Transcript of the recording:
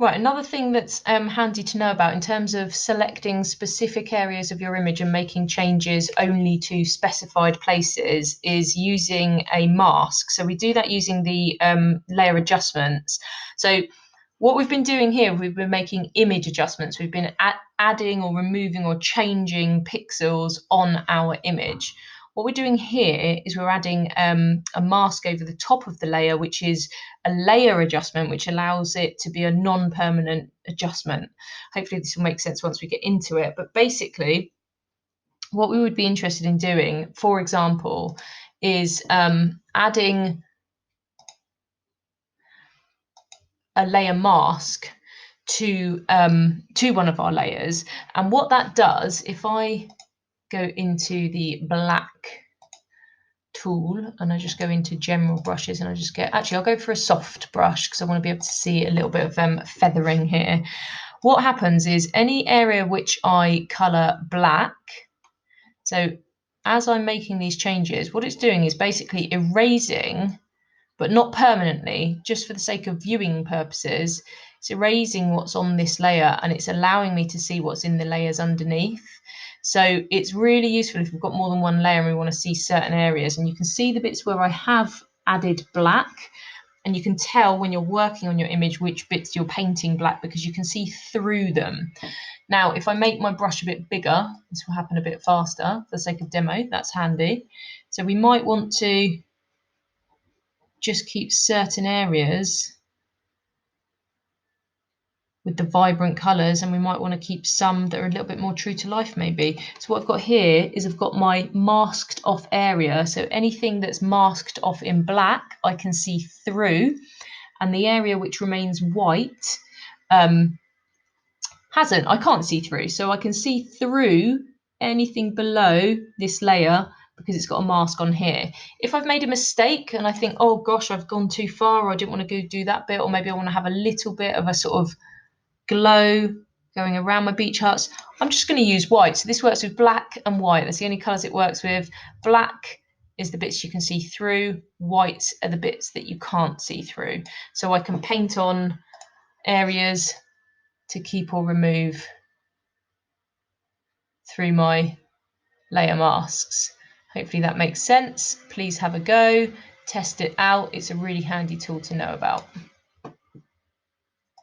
Right, another thing that's handy to know about in terms of selecting specific areas of your image and making changes only to specified places is using a mask. So we do that using the layer adjustments. So what we've been doing here, we've been making image adjustments. We've been adding or removing or changing pixels on our image. What we're doing here is we're adding a mask over the top of the layer, which is a layer adjustment, which allows it to be a non-permanent adjustment. Hopefully this will make sense once we get into it. But basically, what we would be interested in doing, for example, is adding a layer mask to one of our layers. And what that does, if I go into the black tool and I just go into general brushes and I just get, actually I'll go for a soft brush because I want to be able to see a little bit of feathering here. What happens is any area which I colour black, so as I'm making these changes, what it's doing is basically erasing, but not permanently, just for the sake of viewing purposes, it's erasing what's on this layer and it's allowing me to see what's in the layers underneath. So it's really useful if we've got more than one layer and we want to see certain areas. And you can see the bits where I have added black, and you can tell when you're working on your image which bits you're painting black because you can see through them. Now, if I make my brush a bit bigger, this will happen a bit faster for the sake of demo, that's handy. So we might want to just keep certain areas with the vibrant colours, and we might want to keep some that are a little bit more true to life maybe. So what I've got here is I've got my masked off area, so anything that's masked off in black I can see through, and the area which remains white hasn't, I can't see through. So I can see through anything below this layer because it's got a mask on here. If I've made a mistake and I think, oh gosh, I've gone too far, or I didn't want to go do that bit, or maybe I want to have a little bit of a sort of glow going around my beach huts, I'm just going to use white. So this works with black and white. That's the only colours it works with. Black is the bits you can see through, white are the bits that you can't see through. So I can paint on areas to keep or remove through my layer masks. Hopefully that makes sense. Please have a go, test it out. It's a really handy tool to know about.